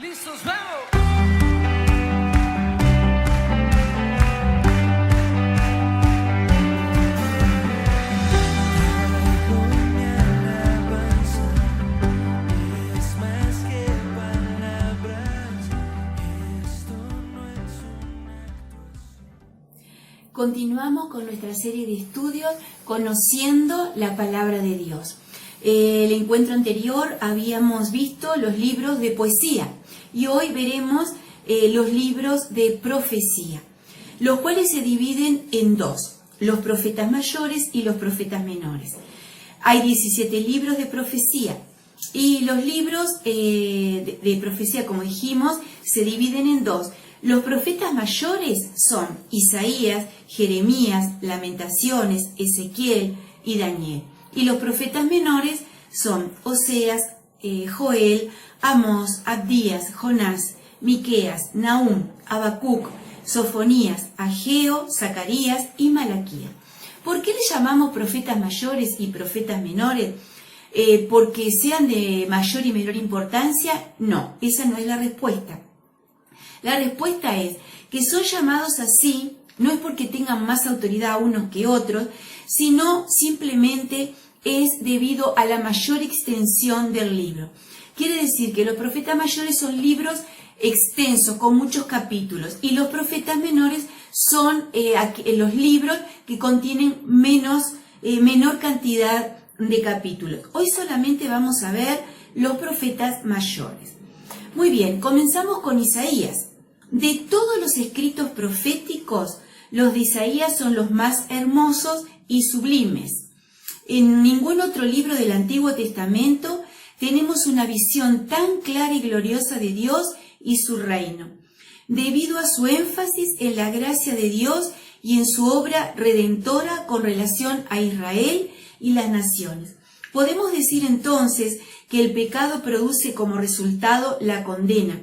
¡Listos, vamos! Continuamos con nuestra serie de estudios conociendo la palabra de Dios. El encuentro anterior habíamos visto los libros de poesía y hoy veremos los libros de profecía, los cuales se dividen en dos, los profetas mayores y los profetas menores. Hay 17 libros de profecía y los libros de profecía, como dijimos, se dividen en dos. Los profetas mayores son Isaías, Jeremías, Lamentaciones, Ezequiel y Daniel. Y los profetas menores son Oseas, Joel, Amós, Abdías, Jonás, Miqueas, Nahum, Habacuc, Sofonías, Ageo, Zacarías y Malaquías. ¿Por qué les llamamos profetas mayores y profetas menores? ¿Porque sean de mayor y menor importancia? No, esa no es la respuesta. La respuesta es que son llamados así, no es porque tengan más autoridad unos que otros, sino simplemente es debido a la mayor extensión del libro. Quiere decir que los profetas mayores son libros extensos, con muchos capítulos, y los profetas menores son los libros que contienen menor cantidad de capítulos. Hoy solamente vamos a ver los profetas mayores. Muy bien, comenzamos con Isaías. De todos los escritos proféticos, los de Isaías son los más hermosos y sublimes. En ningún otro libro del Antiguo Testamento tenemos una visión tan clara y gloriosa de Dios y su reino, debido a su énfasis en la gracia de Dios y en su obra redentora con relación a Israel y las naciones. Podemos decir entonces que el pecado produce como resultado la condena,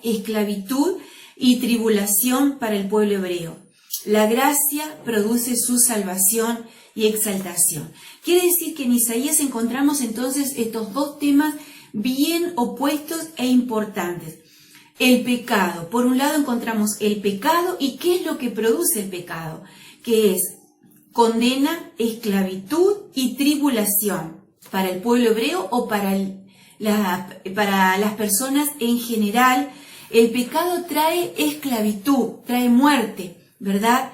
esclavitud y tribulación para el pueblo hebreo. La gracia produce su salvación y exaltación. Quiere decir que en Isaías encontramos entonces estos dos temas bien opuestos e importantes. El pecado. Por un lado encontramos el pecado y ¿qué es lo que produce el pecado? Que es condena, esclavitud y tribulación para el pueblo hebreo o para las personas en general. El pecado trae esclavitud, trae muerte, ¿verdad?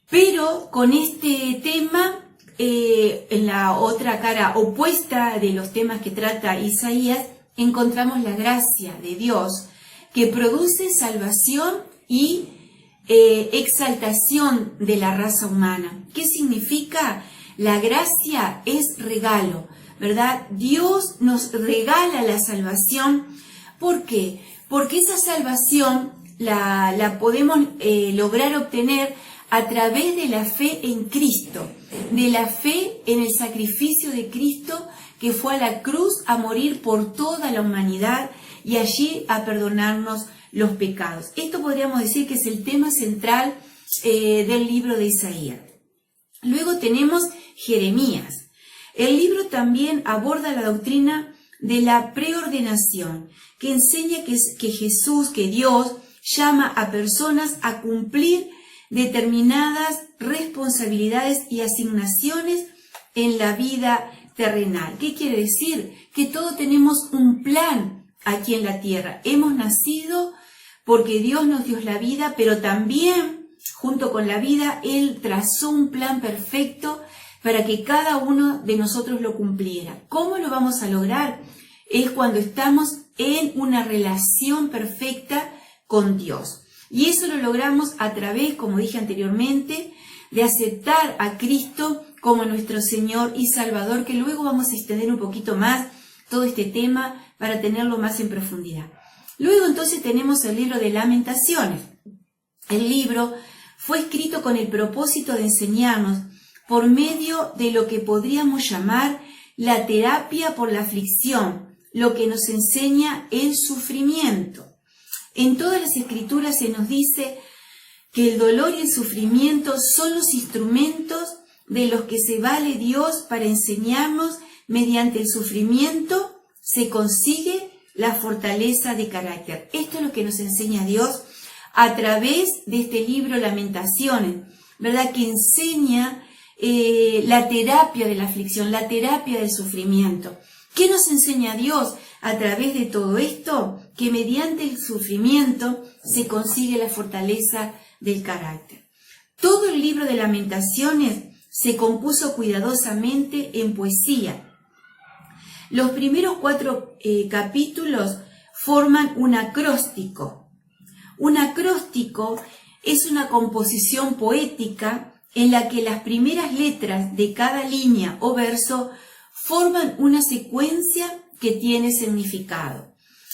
Pero con este tema, en la otra cara opuesta de los temas que trata Isaías, encontramos la gracia de Dios que produce salvación y exaltación de la raza humana. ¿Qué significa? La gracia es regalo, ¿verdad? Dios nos regala la salvación. ¿Por qué? Porque esa salvación la podemos lograr obtener a través de la fe en Cristo, de la fe en el sacrificio de Cristo que fue a la cruz a morir por toda la humanidad y allí a perdonarnos los pecados. Esto podríamos decir que es el tema central del libro de Isaías. Luego tenemos Jeremías. El libro también aborda la doctrina de la preordenación, que enseña que Jesús, que Dios, llama a personas a cumplir determinadas responsabilidades y asignaciones en la vida terrenal. ¿Qué quiere decir? Que todos tenemos un plan aquí en la tierra. Hemos nacido porque Dios nos dio la vida, pero también, junto con la vida, Él trazó un plan perfecto para que cada uno de nosotros lo cumpliera. ¿Cómo lo vamos a lograr? Es cuando estamos en una relación perfecta con Dios. Y eso lo logramos a través, como dije anteriormente, de aceptar a Cristo como nuestro Señor y Salvador, que luego vamos a extender un poquito más todo este tema para tenerlo más en profundidad. Luego entonces tenemos el libro de Lamentaciones. El libro fue escrito con el propósito de enseñarnos por medio de lo que podríamos llamar la terapia por la aflicción, lo que nos enseña el sufrimiento. En todas las escrituras se nos dice que el dolor y el sufrimiento son los instrumentos de los que se vale Dios para enseñarnos. Mediante el sufrimiento se consigue la fortaleza de carácter. Esto es lo que nos enseña Dios a través de este libro Lamentaciones, ¿verdad? Que enseña la terapia de la aflicción, la terapia del sufrimiento. ¿Qué nos enseña Dios a través de todo esto? Que mediante el sufrimiento se consigue la fortaleza del carácter. Todo el libro de Lamentaciones se compuso cuidadosamente en poesía. Los primeros 4 capítulos forman un acróstico. Un acróstico es una composición poética en la que las primeras letras de cada línea o verso forman una secuencia que tiene significado.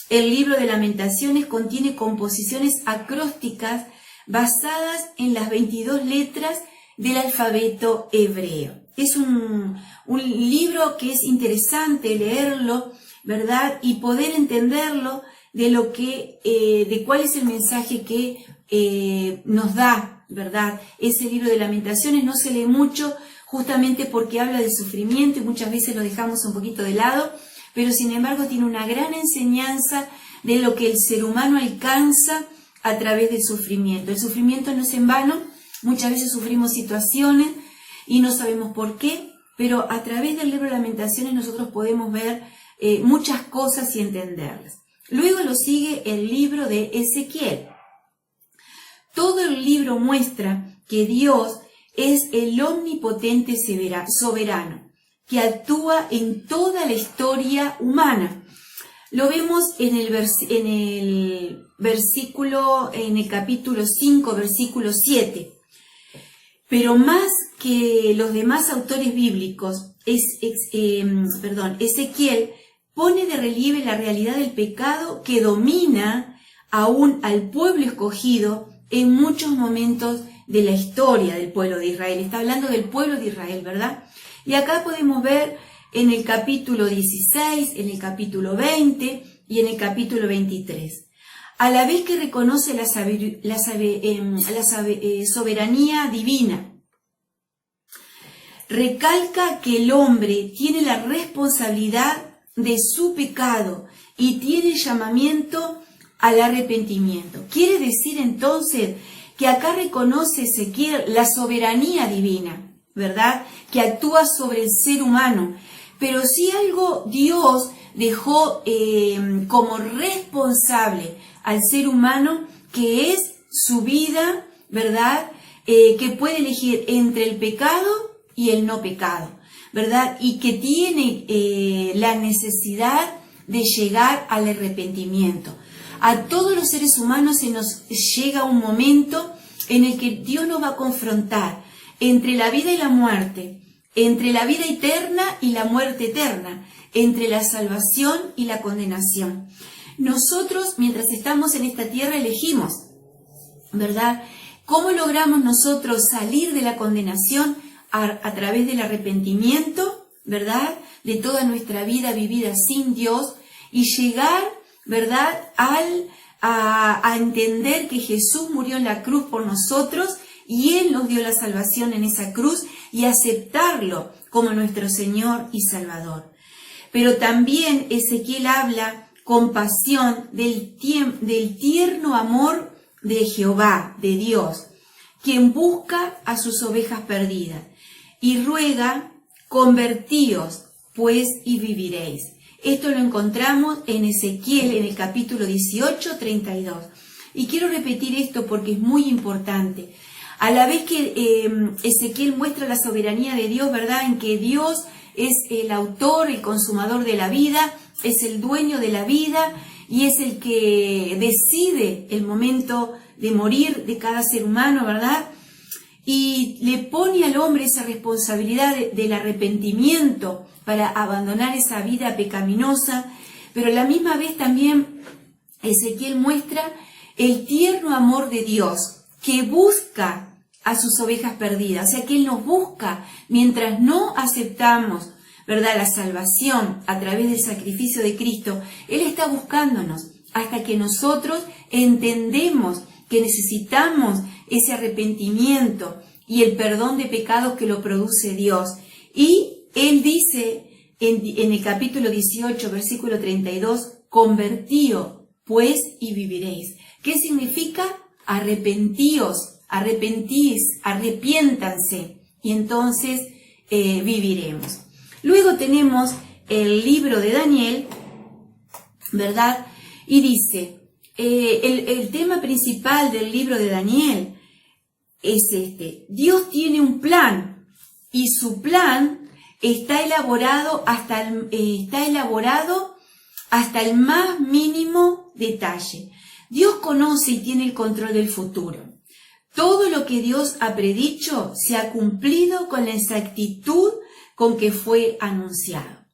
El libro de Lamentaciones contiene composiciones acrósticas basadas en las 22 letras del alfabeto hebreo. Es un libro que es interesante leerlo, ¿verdad? Y poder entenderlo de cuál es el mensaje que nos da, ¿verdad? Ese libro de Lamentaciones no se lee mucho justamente porque habla del sufrimiento y muchas veces lo dejamos un poquito de lado, pero sin embargo tiene una gran enseñanza de lo que el ser humano alcanza a través del sufrimiento. El sufrimiento no es en vano, muchas veces sufrimos situaciones y no sabemos por qué, pero a través del libro de Lamentaciones nosotros podemos ver muchas cosas y entenderlas. Luego lo sigue el libro de Ezequiel. Todo el libro muestra que Dios es el omnipotente soberano, que actúa en toda la historia humana. Lo vemos en el capítulo 5, versículo 7. Pero más que los demás autores bíblicos, Ezequiel pone de relieve la realidad del pecado que domina aún al pueblo escogido en muchos momentos de la historia del pueblo de Israel. Está hablando del pueblo de Israel, ¿verdad? Y acá podemos ver en el capítulo 16, en el capítulo 20 y en el capítulo 23. A la vez que reconoce la soberanía divina, recalca que el hombre tiene la responsabilidad de su pecado y tiene llamamiento al arrepentimiento. Quiere decir entonces que acá reconoce Ezequiel la soberanía divina, ¿verdad? Que actúa sobre el ser humano. Pero si algo Dios dejó como responsable al ser humano, que es su vida, ¿verdad? Que puede elegir entre el pecado y el no pecado, ¿verdad? Y que tiene la necesidad de llegar al arrepentimiento. A todos los seres humanos se nos llega un momento en el que Dios nos va a confrontar entre la vida y la muerte, entre la vida eterna y la muerte eterna, entre la salvación y la condenación. Nosotros, mientras estamos en esta tierra, elegimos, ¿verdad? ¿Cómo logramos nosotros salir de la condenación? A través del arrepentimiento, ¿verdad? De toda nuestra vida vivida sin Dios y llegar, ¿verdad? A entender que Jesús murió en la cruz por nosotros y Él nos dio la salvación en esa cruz y aceptarlo como nuestro Señor y Salvador. Pero también Ezequiel habla con pasión del tierno amor de Jehová, de Dios, quien busca a sus ovejas perdidas y ruega: convertíos, pues, y viviréis. Esto lo encontramos en Ezequiel, en el capítulo 18, 32. Y quiero repetir esto porque es muy importante. A la vez que Ezequiel muestra la soberanía de Dios, ¿verdad? En que Dios es el autor, el consumador de la vida, es el dueño de la vida y es el que decide el momento de morir de cada ser humano, ¿verdad? Y le pone al hombre esa responsabilidad del arrepentimiento para abandonar esa vida pecaminosa, pero a la misma vez también Ezequiel muestra el tierno amor de Dios, que busca a sus ovejas perdidas, o sea que Él nos busca mientras no aceptamos, ¿verdad?, la salvación a través del sacrificio de Cristo. Él está buscándonos hasta que nosotros entendemos que necesitamos ese arrepentimiento y el perdón de pecados que lo produce Dios. Y Él dice en el capítulo 18, versículo 32, convertíos pues y viviréis. ¿Qué significa? Arrepentíos, arrepiéntanse y entonces viviremos. Luego tenemos el libro de Daniel, ¿verdad? Y dice, el tema principal del libro de Daniel es este: Dios tiene un plan y su plan está elaborado hasta el más mínimo detalle. Dios conoce y tiene el control del futuro. Todo lo que Dios ha predicho se ha cumplido con la exactitud con que fue anunciado.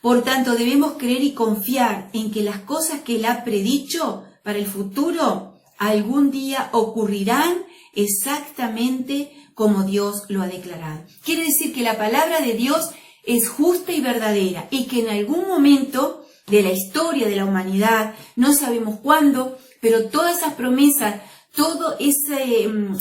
Por tanto, debemos creer y confiar en que las cosas que Él ha predicho para el futuro algún día ocurrirán exactamente como Dios lo ha declarado. Quiere decir que la palabra de Dios es justa y verdadera y que en algún momento de la historia de la humanidad, no sabemos cuándo, pero todas esas promesas,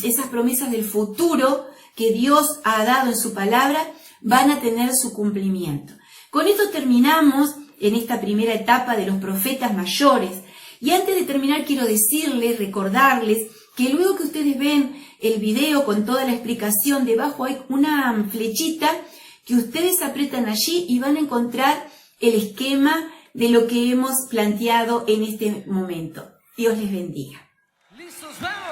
esas promesas del futuro que Dios ha dado en su palabra van a tener su cumplimiento. Con esto terminamos en esta primera etapa de los profetas mayores. Y antes de terminar quiero recordarles que luego que ustedes ven el video con toda la explicación, debajo hay una flechita que ustedes aprietan allí y van a encontrar el esquema de lo que hemos planteado en este momento. Dios les bendiga. ¡Listos, vamos!